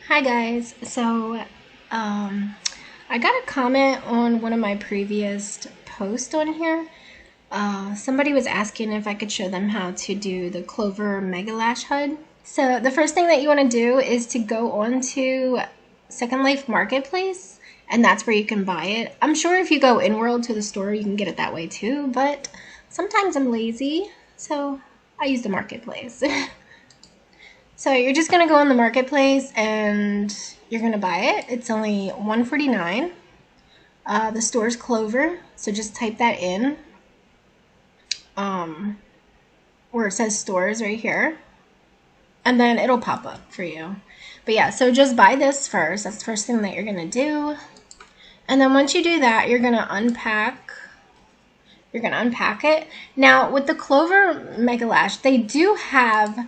Hi guys. I got a comment on one of my previous posts on here. Somebody was asking if I could show them how to do the Clover MegaLash HUD. So the first thing that you want to do is to go on to Secondlife Marketplace, and that's where you can buy it. I'm sure if you go in-world to the store, you can get it that way too, but sometimes I'm lazy, so I use the Marketplace. So you're just going to go on the Marketplace and you're going to buy it. It's only $1.49. The store's Clover, so just type that in where it says stores right here, and then it'll pop up for you. But yeah, so just buy this first. That's the first thing that you're going to do. And then once you do that, you're going to unpack it. Now, with the Clover MegaLash, they do have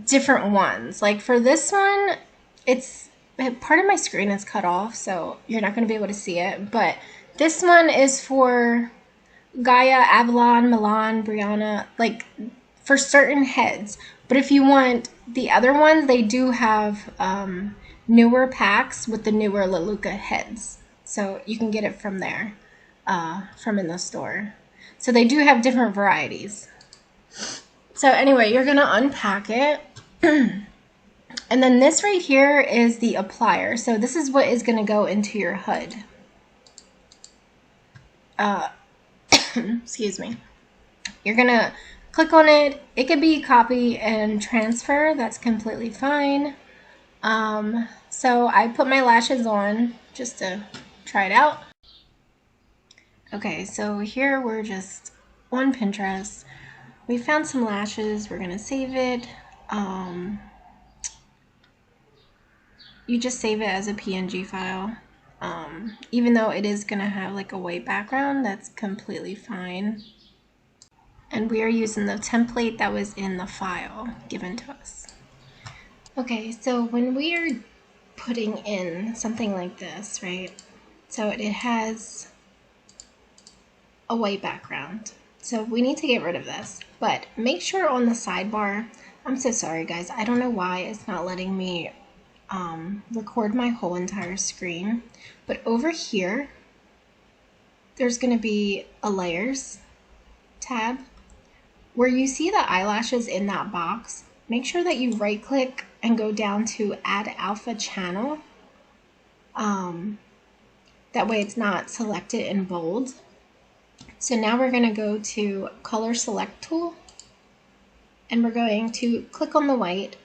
different ones. Like for this one, it's part of my screen is cut off, so you're not going to be able to see it, but this one is for Gaia, Avalon, Milan, Brianna, like for certain heads. But if you want the other ones, they do have newer packs with the newer Leluca heads, so you can get it from there, from in the store. So they do have different varieties. So anyway, you're going to unpack it. And then this right here is the applier. So this is what is going to go into your HUD. Excuse me. You're going to click on it. It could be copy and transfer. That's completely fine. So I put my lashes on just to try it out. Okay, so here we're just on Pinterest. We found some lashes. We're going to save it. You just save it as a PNG file. Even though it is going to have like a white background, that's completely fine. And we are using the template that was in the file given to us. Okay, so when we are putting in something like this, right? So it has a white background. So we need to get rid of this, but make sure on the sidebar, I'm so sorry guys, I don't know why it's not letting me record my whole entire screen, but over here there's going to be a layers tab where you see the eyelashes in that box. Make sure that you right click and go down to add alpha channel. That way it's not selected in bold. So now we're going to go to color select tool, and we're going to click on the white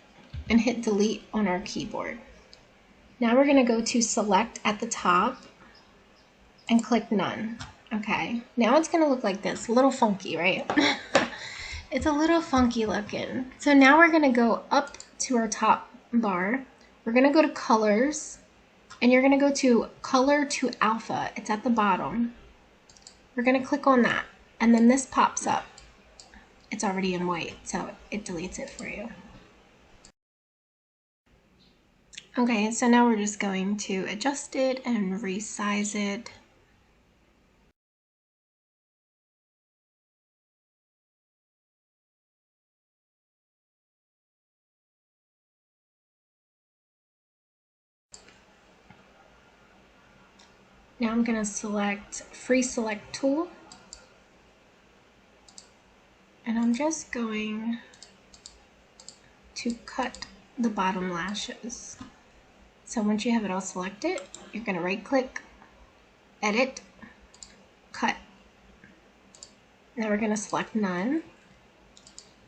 and hit delete on our keyboard. Now we're going to go to select at the top and click none. Okay, now it's going to look like this, a little funky, right? It's a little funky looking. So now we're going to go up to our top bar. We're going to go to colors, and you're going to go to color to alpha. It's at the bottom. We're going to click on that, and then this pops up. It's already in white, so it deletes it for you. Okay, so now we're just going to adjust it and resize it. Now I'm going to select free select tool, and I'm just going to cut the bottom lashes. So once you have it all selected, you're going to right click, edit, cut. Now we're going to select none.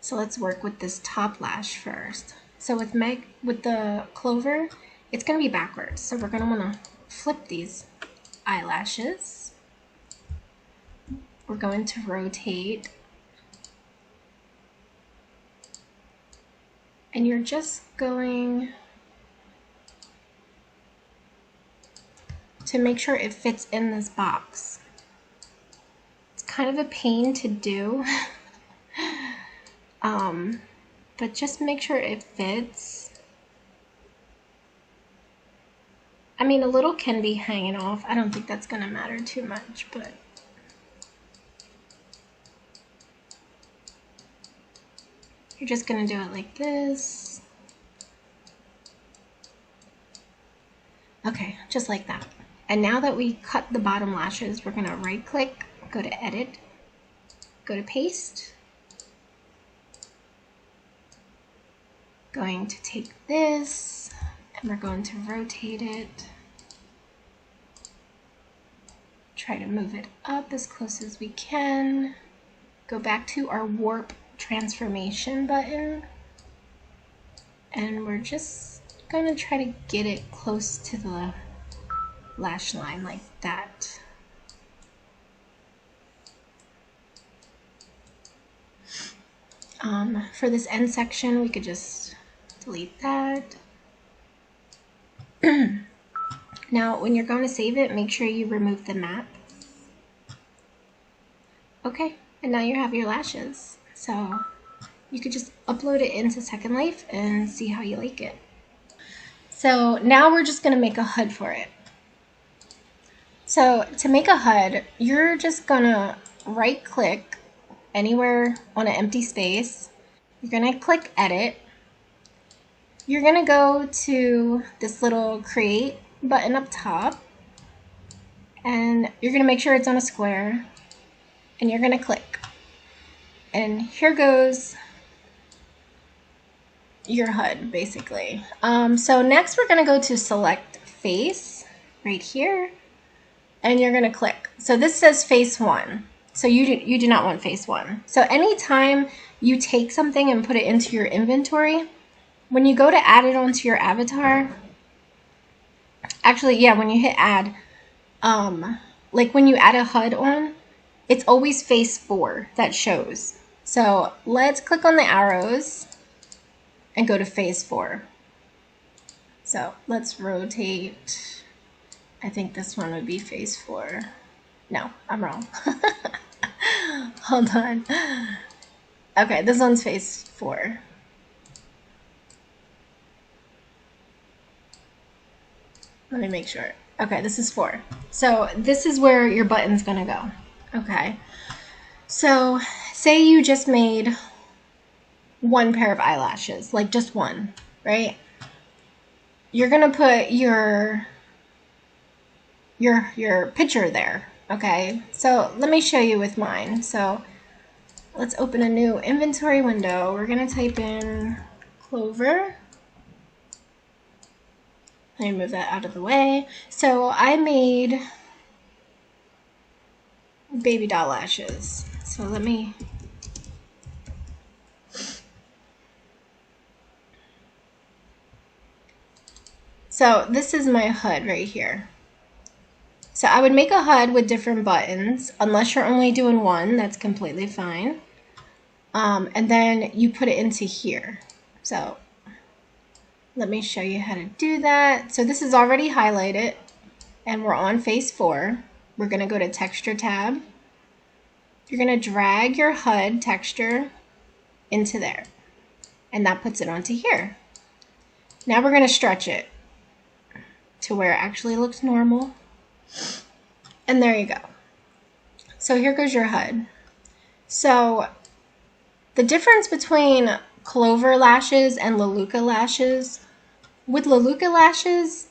So let's work with this top lash first. So with the Clover, it's going to be backwards. So we're going to want to flip these eyelashes. We're going to rotate. And you're just going to make sure it fits in this box. It's kind of a pain to do, but just make sure it fits. I mean, a little can be hanging off. I don't think that's gonna matter too much, but you're just gonna do it like this. Okay, just like that. And now that we cut the bottom lashes, we're gonna right click, go to edit, go to paste. Going to take this and we're going to rotate it. Try to move it up as close as we can. Go back to our warp transformation button. And we're just gonna try to get it close to the lash line like that. For this end section, we could just delete that. Now, when you're going to save it, make sure you remove the map. Okay, and now you have your lashes. So you could just upload it into Secondlife and see how you like it. So now we're just gonna make a HUD for it. So to make a HUD, you're just gonna right click anywhere on an empty space. You're gonna click edit. You're gonna go to this little create button up top and you're gonna make sure it's on a square and you're gonna click. And here goes your HUD basically. So next we're gonna go to select face right here and you're gonna click. So this says face 1. So you do not want face 1. So anytime you take something and put it into your inventory, when you go to add it onto your avatar, actually, yeah, when you hit add, like when you add a HUD on, it's always face 4 that shows. So let's click on the arrows and go to face 4. So let's rotate. I think this one would be face 4. No, I'm wrong. Hold on. Okay, this one's face 4. Let me make sure. Okay, this is 4. So this is where your button's gonna go. Okay. So say you just made one pair of eyelashes, like just one, right? You're gonna put your picture there. Okay, so let me show you with mine. So let's open a new inventory window. We're gonna type in Clover. Let me move that out of the way. So I made baby doll lashes. So let me, so this is my HUD right here. So I would make a HUD with different buttons, unless you're only doing one, that's completely fine. And then you put it into here. So let me show you how to do that. So this is already highlighted and we're on face 4. We're gonna go to texture tab. You're gonna drag your HUD texture into there and that puts it onto here. Now we're gonna stretch it to where it actually looks normal. And there you go. So here goes your HUD. So the difference between Clover lashes and Leluca lashes, with Leluca lashes,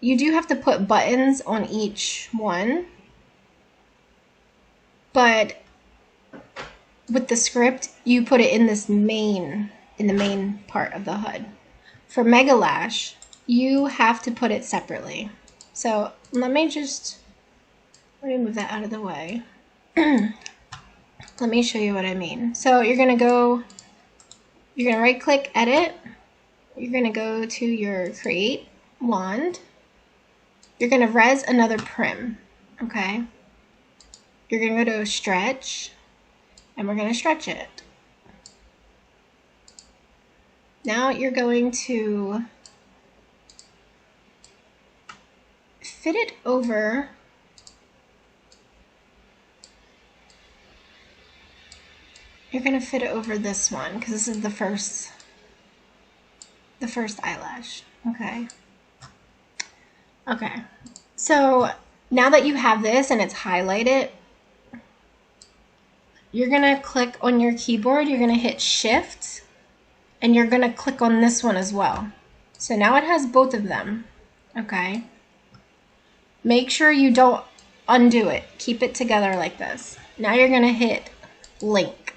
you do have to put buttons on each one. But with the script, you put it in this in the main part of the HUD. For MegaLash, you have to put it separately. So let me move that out of the way. Let me show you what I mean. So you're gonna right click edit. You're gonna go to your create wand. You're gonna res another prim, okay? You're gonna go to stretch and we're gonna stretch it. Now you're going to fit it over this one because this is the first eyelash. Okay, so now that you have this and it's highlighted, you're gonna click on your keyboard, you're gonna hit shift and you're gonna click on this one as well. So now it has both of them. Okay, Make sure you don't undo it. Keep it together like this. Now you're gonna hit link.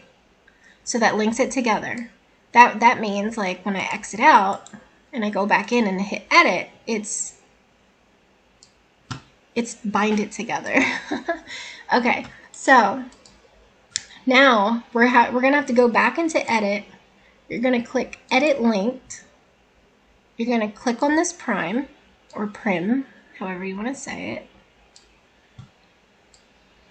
So that links it together. That means like when I exit out and I go back in and hit edit, it's bind it together. Okay, so now we're gonna have to go back into edit. You're gonna click edit linked. You're gonna click on this prime or prim, however you want to say it.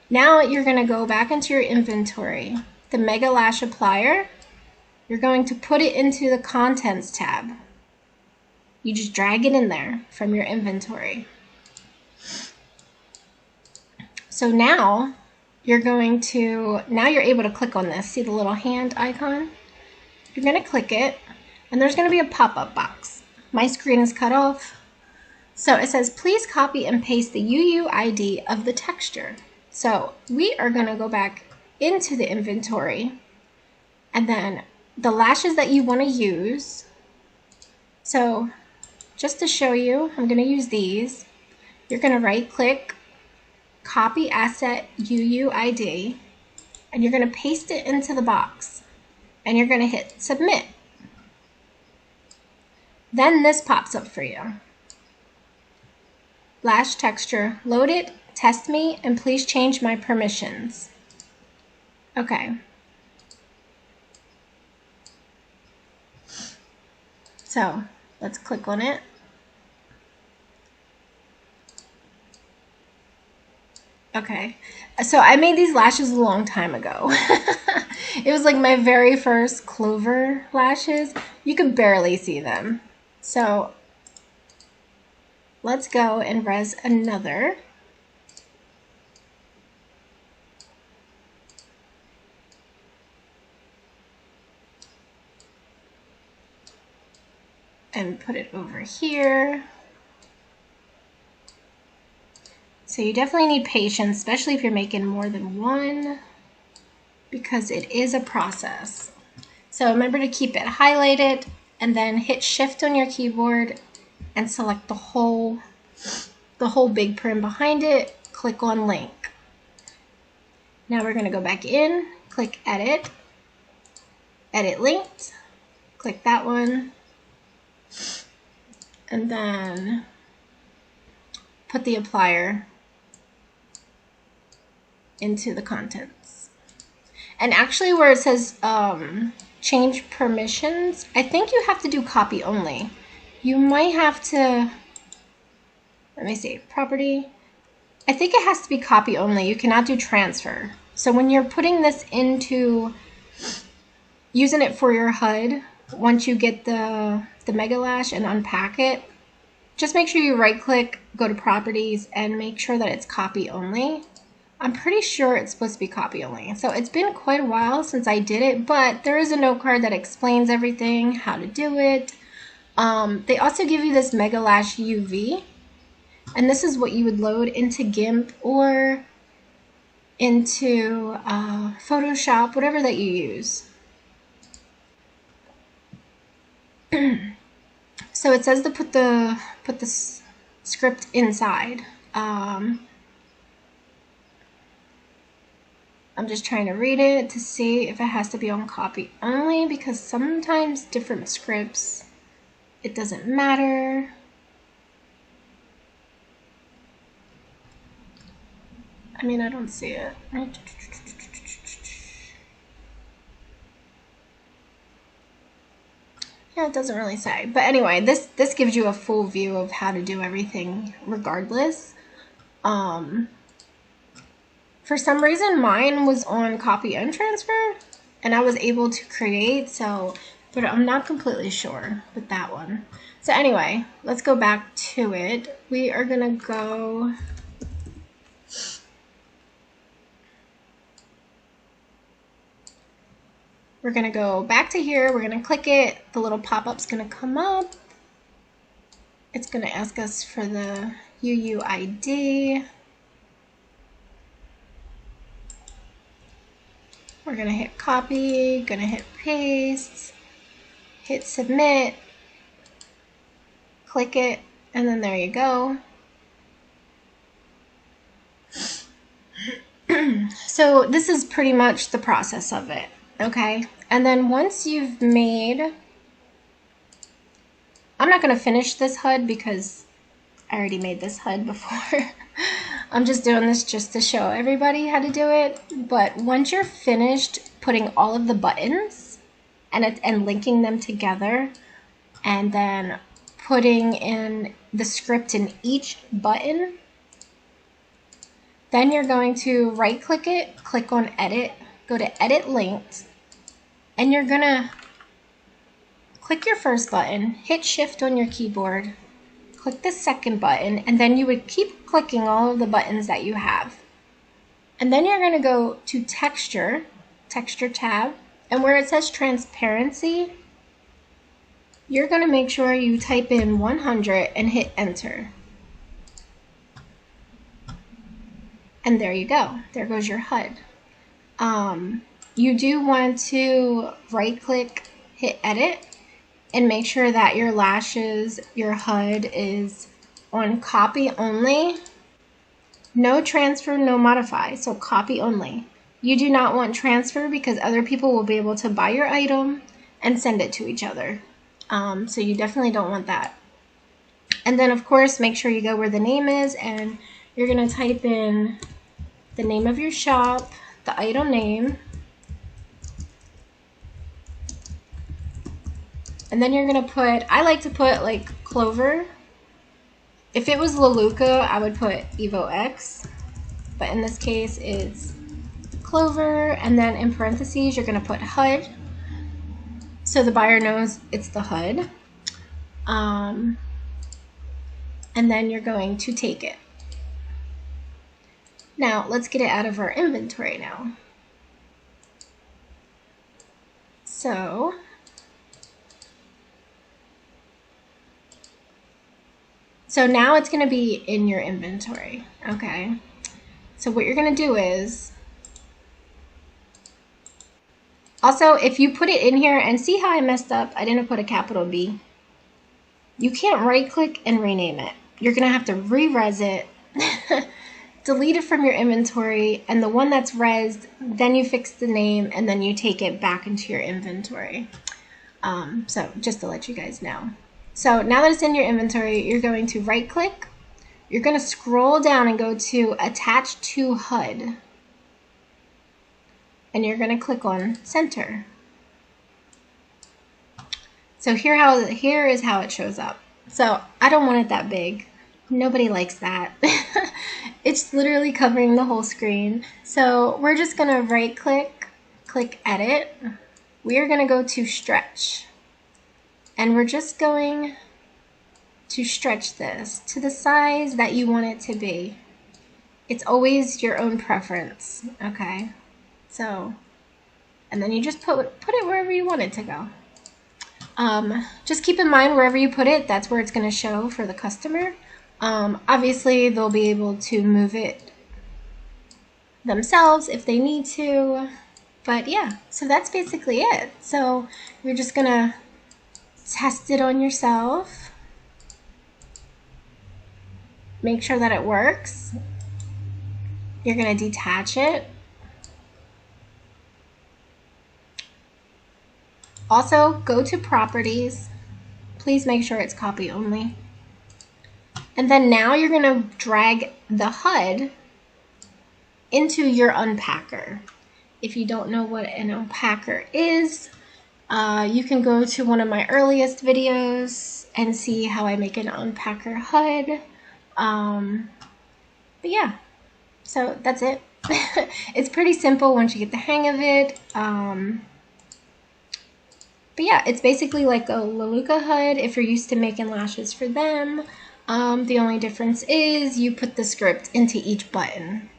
Now you're gonna go back into your inventory. The Mega Lash applier, you're going to put it into the contents tab. You just drag it in there from your inventory. So now you're able to click on this. See the little hand icon? You're going to click it, and there's going to be a pop-up box. My screen is cut off. So it says, please copy and paste the UUID of the texture. So we are going to go back into the inventory, and then the lashes that you want to use. So just to show you, I'm going to use these. You're going to right click, copy asset UUID, and you're going to paste it into the box, and you're going to hit submit. Then this pops up for you. Lash texture, load it, test me, and please change my permissions. Okay. So let's click on it. Okay, so I made these lashes a long time ago. It was like my very first Clover lashes. You could barely see them. So let's go and res another. And put it over here. So you definitely need patience, especially if you're making more than one, because it is a process. So remember to keep it highlighted and then hit shift on your keyboard and select the whole big prim behind it. Click on link. Now we're going to go back in, click edit, edit linked, click that one, and then put the applier into the contents. And actually where it says change permissions, I think you have to do copy only. You might have to, let me see, property. I think it has to be copy only. You cannot do transfer. So when you're putting this into, using it for your HUD, once you get the Mega Lash and unpack it, just make sure you right click, go to properties, and make sure that it's copy only. I'm pretty sure it's supposed to be copy only. So it's been quite a while since I did it, but there is a note card that explains everything, how to do it. They also give you this Mega Lash UV, and this is what you would load into GIMP or into Photoshop, whatever that you use. So it says to put the script inside. I'm just trying to read it to see if it has to be on copy only, because sometimes different scripts, it doesn't matter. I mean, I don't see it. Yeah, it doesn't really say. But anyway, this gives you a full view of how to do everything regardless. For some reason, mine was on copy and transfer, and I was able to create, so, but I'm not completely sure with that one. So anyway, let's go back to it. We are gonna go, we're gonna go back to here, we're gonna click it, the little pop-up's gonna come up. It's gonna ask us for the UUID. We're gonna hit copy, gonna hit paste, hit submit, click it, and then there you go. So this is pretty much the process of it, okay? And then once you've made, I'm not going to finish this HUD because I already made this HUD before. I'm just doing this just to show everybody how to do it. But once you're finished putting all of the buttons and linking them together, and then putting in the script in each button, then you're going to right click it, click on edit, go to edit linked, and you're gonna click your first button, hit shift on your keyboard, click the second button, and then you would keep clicking all of the buttons that you have. And then you're gonna go to texture tab, and where it says transparency, you're gonna make sure you type in 100 and hit enter. And there you go. There goes your HUD. You do want to right click, hit edit, and make sure that your lashes, your HUD is on copy only. No transfer, no modify, so copy only. You do not want transfer because other people will be able to buy your item and send it to each other. So you definitely don't want that. And then of course, make sure you go where the name is, and you're gonna type in the name of your shop, the item name, and then you're gonna put, I like to put like Clover. If it was Leluca, I would put Evo X, but in this case it's Clover, and then in parentheses you're gonna put HUD, so the buyer knows it's the HUD, and then you're going to take it. Now let's get it out of our inventory now. So now it's going to be in your inventory, okay? So what you're going to do is, also if you put it in here, and see how I messed up, I didn't put a capital B. You can't right click and rename it. You're going to have to re-res it, delete it from your inventory, and the one that's resed, then you fix the name, and then you take it back into your inventory. So just to let you guys know. So now that it's in your inventory, you're going to right click, you're going to scroll down and go to attach to HUD, and you're going to click on center. So here is how it shows up. So I don't want it that big. Nobody likes that. It's literally covering the whole screen. So we're just going to right click, click edit. We are going to go to stretch. And we're just going to stretch this to the size that you want it to be. It's always your own preference, okay? So, and then you just put it wherever you want it to go. Just keep in mind wherever you put it, that's where it's going to show for the customer. Obviously, they'll be able to move it themselves if they need to. But yeah, so that's basically it. So you're just going to test it on yourself. Make sure that it works. You're going to detach it. Also, go to properties. Please make sure it's copy only. And then now you're going to drag the HUD into your unpacker. If you don't know what an unpacker is, you can go to one of my earliest videos and see how I make an unpacker HUD. But yeah, so that's it. It's pretty simple once you get the hang of it. But yeah, it's basically like a Leluca HUD if you're used to making lashes for them. The only difference is you put the script into each button.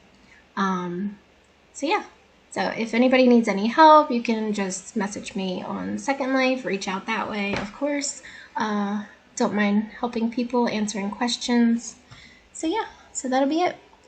So yeah. So if anybody needs any help, you can just message me on Secondlife, reach out that way, of course. Don't mind helping people, answering questions. So yeah, so that'll be it.